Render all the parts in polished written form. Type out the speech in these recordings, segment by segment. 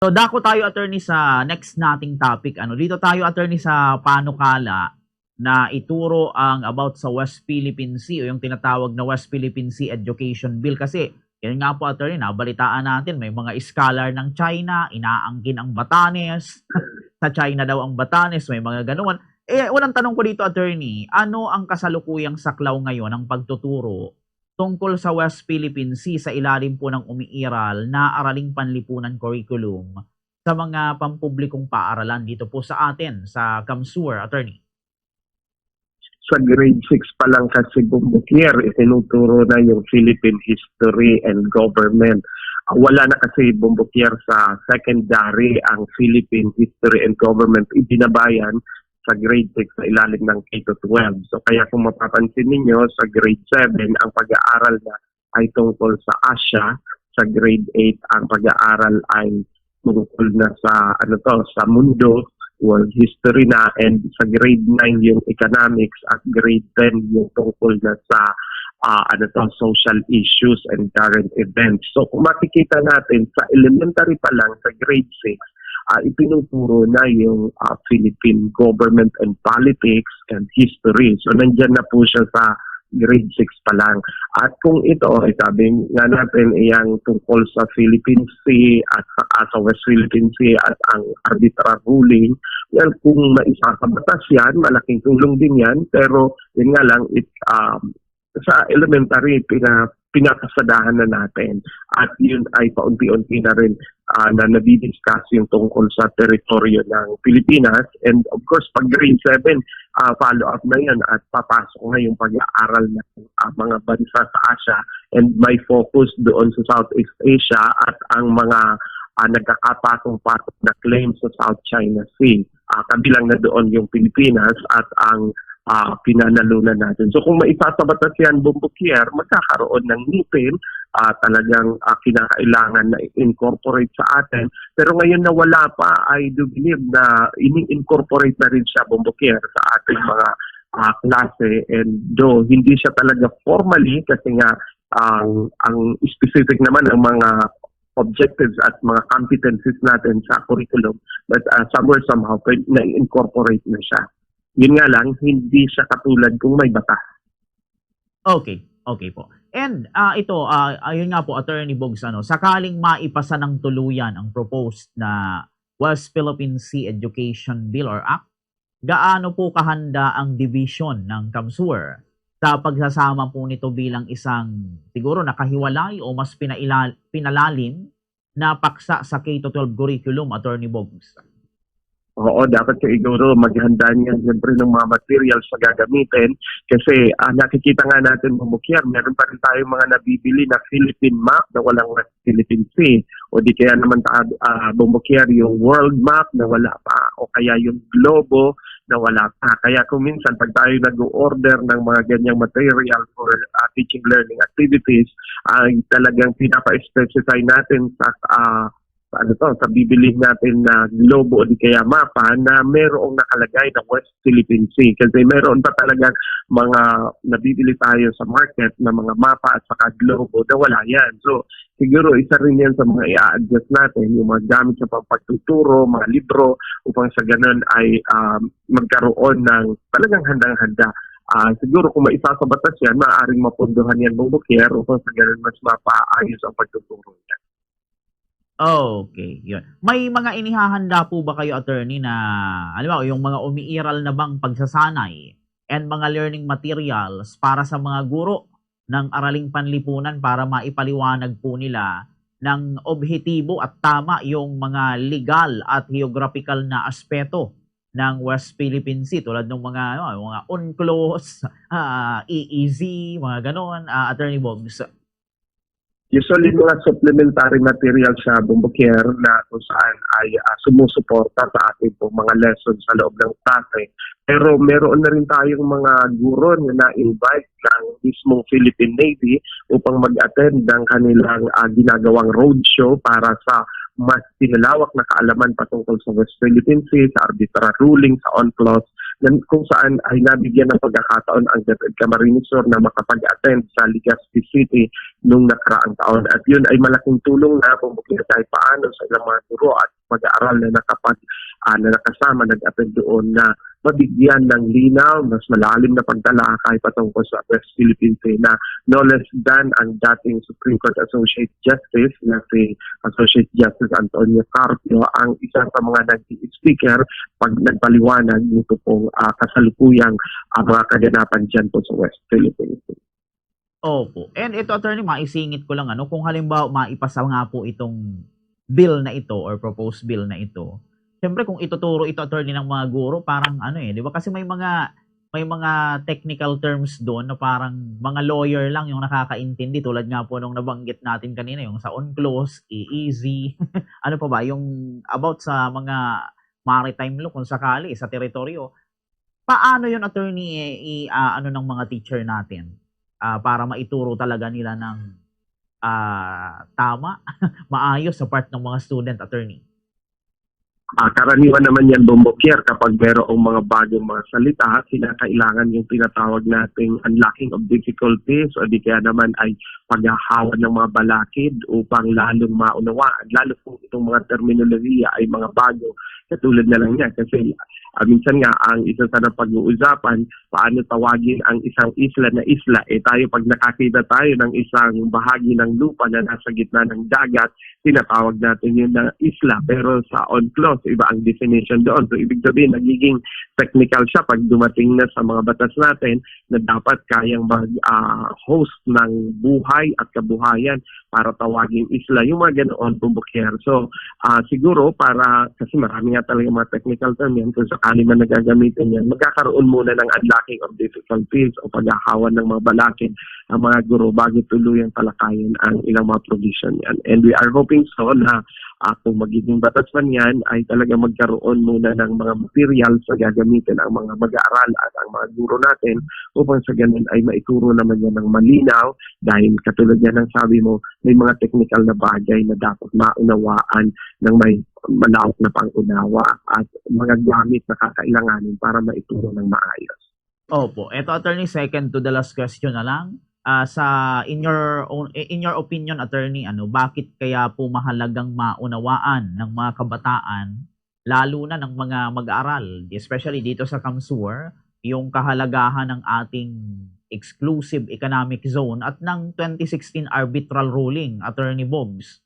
So dako tayo attorney sa next nating topic. Ano, dito tayo attorney sa panukala na ituro ang about sa West Philippine Sea o yung tinatawag na West Philippine Sea Education Bill kasi yan nga po attorney, nabalitaan natin may mga scholar ng China, inaangkin ang Batanes, sa China daw ang Batanes, may mga ganoon. Unang tanong ko dito attorney, ano ang kasalukuyang saklaw ngayon ng pagtuturo tungkol sa West Philippine Sea sa ilalim po ng umiiral na araling panlipunan curriculum sa mga pampublikong paaralan dito po sa atin, sa Kamsur, attorney? Sa grade 6 pa lang kasi Bumbukier, itinuturo na yung Philippine history and government. Wala na kasi Bumbukier sa secondary ang Philippine history and government. Ibinabayan sa grade 6 sa ilalim ng K-12. So kaya kung mapapansin ninyo, sa grade 7, ang pag-aaral na ay tungkol sa Asia. Sa grade 8, ang pag-aaral ay tungkol na sa sa mundo, world history na, and sa grade 9 yung economics at grade 10 yung tungkol na sa social issues and current events. So kung makikita natin sa elementary pa lang sa grade 6, ipinuturo na yung Philippine government and politics and history. So nandyan na po siya sa grade 6 pa lang. At kung ito, sabi nga natin, iyang tungkol sa Philippine Sea at sa West Philippine Sea at ang arbitral ruling, well, kung maisasabatas yan, malaking tulong din yan. Pero yun nga lang, sa elementary, pinapasadahan na natin. At yun ay paunti-unti na rin na nadidiscuss yung tungkol sa teritoryo ng Pilipinas. And of course, pag grade 7, follow-up na yan at papasok na yung pag-aaral ng mga bansa sa Asia and may focus doon sa Southeast Asia at ang mga nagkakapatong-patong na claims sa South China Sea. Kabilang na doon yung Pilipinas at ang pinanalunan natin. So kung maisasabatas yan, Bumbukier, magkakaroon ng ngipin, talagang kinakailangan na incorporate sa atin. Pero ngayon na wala pa, I do believe na ini-incorporate na rin siya, Bumbukier, sa ating mga klase. And though hindi siya talaga formally, kasi nga ang specific naman ang mga objectives at mga competencies natin sa curriculum, but somewhere somehow na-incorporate na siya. Yun nga lang, hindi siya katulad kung may batas. Okay po. And ayun nga po, Attorney Bogs, sakaling maipasa ng tuluyan ang proposed na West Philippine Sea Education Bill or Act, gaano po kahanda ang division ng Kamsur sa pagsasama po nito bilang isang siguro nakahiwalay o mas pinalalim na paksa sa K-12 curriculum, Attorney Bogs? Oo, dapat siguro maghanda niyan siyempre ng mga materials na gagamitin kasi nakikita nga natin Bumbukier, meron pa rin tayong mga nabibili na Philippine map na walang West Philippine Sea o di kaya naman Bumbukier yung world map na wala pa o kaya yung globo na wala pa. Kaya kung minsan pag tayo nag-order ng mga ganyang material for teaching learning activities, ay talagang pinapa-specify natin sa bibilhin natin na globo o di kaya mapa na mayroong nakalagay na West Philippine Sea. Kasi mayroon pa talagang mga nabibili tayo sa market na mga mapa at saka globo na wala yan. So siguro isa rin yan sa mga i-adjust natin, yung mga gamit sa pagtuturo, mga libro, upang sa ganun ay magkaroon ng talagang handang-handa. Siguro kung maisasabatas yan, maaaring mapunduhan yan Bumbukier upang sa ganun mas mapaayos ang pagtuturo yan. Okay, yun. May mga inihahanda po ba kayo, attorney, na alam mo, yung mga umiiral na bang pagsasanay and mga learning materials para sa mga guro ng araling panlipunan para maipaliwanag po nila ng objektibo at tama yung mga legal at geographical na aspeto ng West Philippine Sea tulad ng mga UNCLOS, EEZ, mga ganon, Attorney Bogs? Usually mga supplementary material sa Bumbukier na kung saan ay sumusuporta sa ating po mga lessons sa loob ng klase. Pero meron na rin tayong mga guro na na-invite ng mismong Philippine Navy upang mag-attend ng kanilang ginagawang roadshow para sa mas pinalawak na kaalaman patungkol sa West Philippine Sea, sa arbitral ruling, sa UNCLOS, kung saan ay nabigyan ng pagkakataon ang DepEd Camarines Sur na makapag-attend sa Legazpi City nung nakaraang taon. At yun ay malaking tulong na kung kahit paano sa ilang mga guro at mag-aaral na na nakasama, nag-attend doon na mabigyan ng linaw, mas malalim na pagtalakay patungkol sa West Philippine Sea na no less than ang dating Supreme Court Associate Justice na si Associate Justice Antonio Carpio ang isa sa mga naging speaker pag nagpaliwanag nito pong kasalukuyang mga kaganapan dyan po sa West Philippine Sea. Opo. And ito, attorney, maisingit ko lang, kung halimbawa maipasa nga po itong bill na ito or proposed bill na ito, siyempre kung ituturo ito, attorney, ng mga guro, parang di ba? Kasi may mga technical terms doon na parang mga lawyer lang yung nakakaintindi, tulad nga po nung nabanggit natin kanina, yung sa on clause, easy, ano pa ba, yung about sa mga maritime law kung sakali sa teritoryo. Paano yun, attorney, ng mga teacher natin para maituro talaga nila ng tama, maayos sa part ng mga student, attorney? Karaniwan naman yan, Bombokier, kapag mayroong mga bagong mga salita, kinakailangan yung tinatawag nating unlocking of difficulties o di kaya naman ay paghahawan ng mga balakid upang lalong maunawaan. Lalo kung itong mga terminolohiya ay mga bago, katulad na lang niya. Kasi minsan nga, ang isa sa pag-uusapan, paano tawagin ang isang isla na isla. Tayo pag nakakita tayo ng isang bahagi ng lupa na nasa gitna ng dagat, tinatawag natin yun na isla. Pero sa on clause, iba ang definition doon. So, ibig sabihin, nagiging technical siya pag dumating na sa mga batas natin na dapat kayang mag-host ng buhay at kabuhayan para tawaging isla. Yung mga ganoon, Bumbukier. So, siguro para, kasi marami nga talaga mga technical term yan, kung sakali man nagagamitin yan, magkakaroon muna ng unlocking of difficulties o paghahawan ng mga balakid ang mga guro bago tuluyang talakayin ang ilang mga provision yan. And we are hoping so na kung magiging batas man yan, ay talaga magkaroon muna ng mga materials na gagamitin ang mga mag-aaral at ang mga guro natin upang sa ganun ay maituro naman yan ng malinaw dahil katulad yan ng sabi mo, may mga technical na bagay na dapat maunawaan ng may malawak na pangunawa at mga gamit na kakailanganin para maituro ng maayos. Opo. Ito, attorney, second to the last question na lang. In your opinion, attorney, bakit kaya po mahalagang maunawaan ng mga kabataan, lalo na ng mga mag-aaral, especially dito sa Kamsur, yung kahalagahan ng ating exclusive economic zone at ng 2016 arbitral ruling, Attorney Bogs?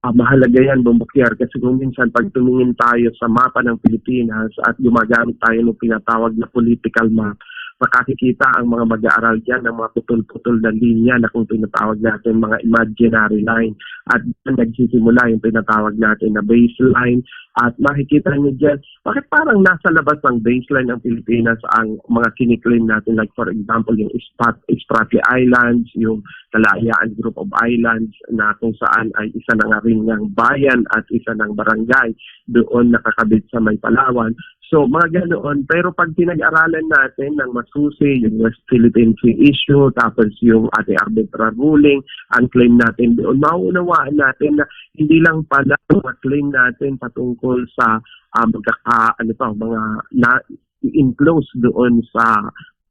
Mahalaga yan, Bumbukier, kasi kung minsan pag tumingin tayo sa mapa ng Pilipinas at gumagamit tayo ng pinatawag na political map, makakikita ang mga mag-aaral dyan ng mga putol-putol na linya na kung tinatawag natin mga imaginary line. At nagsisimula yung tinatawag natin na baseline. At makikita niyo dyan, bakit parang nasa labas ng baseline ng Pilipinas ang mga kiniklaim natin, like for example, yung Spratly Islands, yung Kalayaan Group of Islands, na kung saan ay isa na nga rin ng bayan at isa ng barangay doon nakakabit sa May Palawan. So, mga ganoon. Pero pag pinag-aralan natin ng masusi, yung West Philippine Sea issue, tapos yung ating arbitral ruling, ang claim natin doon, mauunawaan natin na hindi lang pala mga claim natin patungkol sa mga na-enclose doon sa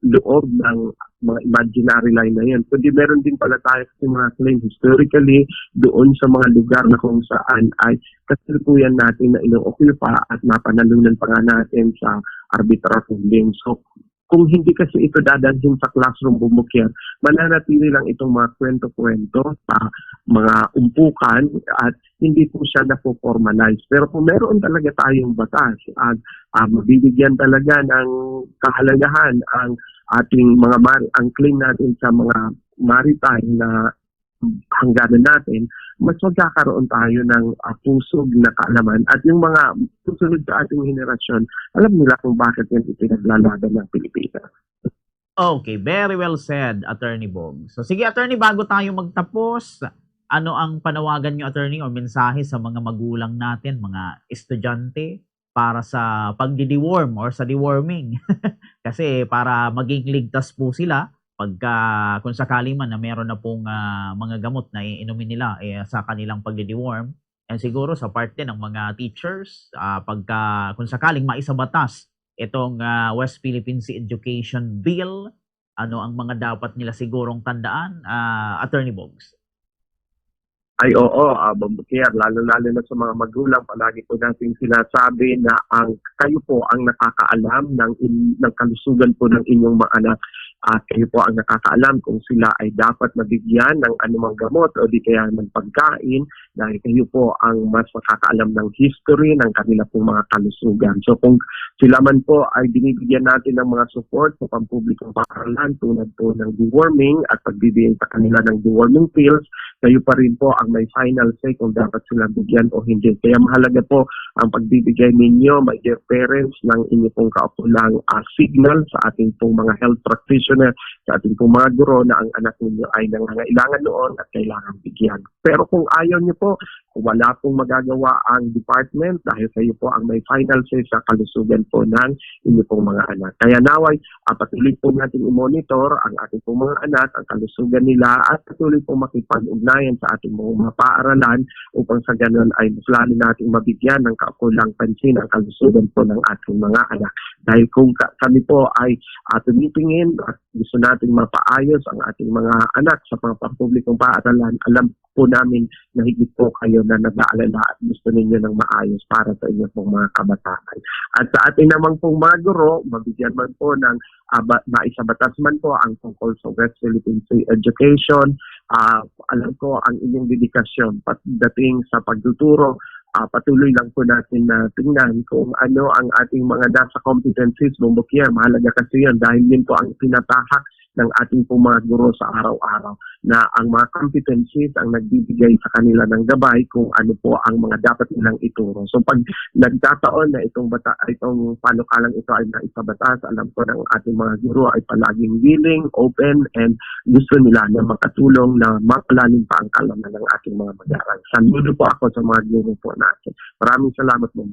loob ng mga imaginary line na yan. Kundi meron din pala tayo sa mga claim historically doon sa mga lugar na kung saan ay kasalukuyan natin na ino-occupy at napanalunan pa nga natin sa arbitral ruling. So, kung hindi kasi ito dadalhin sa classroom, Bumbukier, mananatili lang itong mga kwento-kwento sa mga umpukan at hindi po siya na-formalize. Pero kung meron talaga tayong batas at mabibigyan talaga ng kahalagahan ang ating ang claim natin sa mga maritime na hangganan natin, mas magkakaroon tayo ng pusog na kaalaman at yung mga susunod sa ating henerasyon, alam nila kung bakit yan ipinaglalaban ng Pilipinas. Okay, very well said, Attorney Bog. So sige, Attorney, bago tayo magtapos, ano ang panawagan niyo, Attorney, o mensahe sa mga magulang natin, mga estudyante, para sa pagdi-deworm or sa deworming? Kasi para maging ligtas po sila pagka kung sakali man na meron na pong mga gamot na iinumin nila sa kanilang pagdi-deworm, and siguro sa parte ng mga teachers, pagka kung sakaling maisabatas itong West Philippine Sea Education Bill? Ano ang mga dapat nila sigurong tandaan, Attorney Bogs? Ay oo, Bombokier, lalo-lalo na sa mga magulang, palagi po natin sinasabi na kayo po ang nakakaalam ng kalusugan po ng inyong mga anak. At kayo po ang nakakaalam kung sila ay dapat mabigyan ng anumang gamot o di kaya ng pagkain dahil kayo po ang mas makakaalam ng history ng kanila pong mga kalusugan. So kung sila man po ay binibigyan natin ng mga support sa pampublikong paaralan tulad po ng deworming at pagbibigay sa kanila ng deworming pills, kayo pa rin po ang may final say kung dapat sila bigyan o hindi. Kaya mahalaga po ang pagbibigay ninyo, my dear parents, ng inyong pong kaukulang signal sa ating pong mga health practitioner, sa ating pong mga guro na ang anak ninyo ay nangangailangan noon at kailangan bigyan. Pero kung ayaw niyo po, kung wala pong magagawa ang department dahil kayo po ang may final say sa kalusugan po ng inyong pong mga anak. Kaya naway, patuloy po natin i-monitor ang ating pong mga anak, ang kalusugan nila at patuloy po makipag-ugnayan sa ating mga paaralan upang sa ganun ay mas lalo nating mabigyan ng kaukulang pansin ang kalusugan po ng ating mga anak. Dahil kung kami po ay tumitingin at gusto nating mapaayos ang ating mga anak sa mga pampublikong paaralan, alam po namin na higit po kayo na nag-aalala at gusto ninyo ng maayos para sa inyo pong mga kabataan. At sa ating namang pong mga guro, mabigyan man po ng maisabatas man po ang tungkol sa West Philippine Sea Education. Alam ko ang inyong dedikasyon pagdating sa pagtuturo. Patuloy lang po natin na tingnan kung ano ang ating mga nasa competencies, Bombokier. Mahalaga kasi yun dahil yun po ang pinatahak ng ating pong mga guro sa araw-araw na ang mga competencies ang nagbibigay sa kanila ng gabay kung ano po ang mga dapat nilang ituro. So pag nagkataon na itong panukalang ito ay naisabatas, alam ko ng ating mga guro ay palaging willing, open, and gusto nila na makatulong na mapalalim pa ang kalaman ng ating mga mag-aaral. Saludo po ako sa mga guro po natin. Maraming salamat po.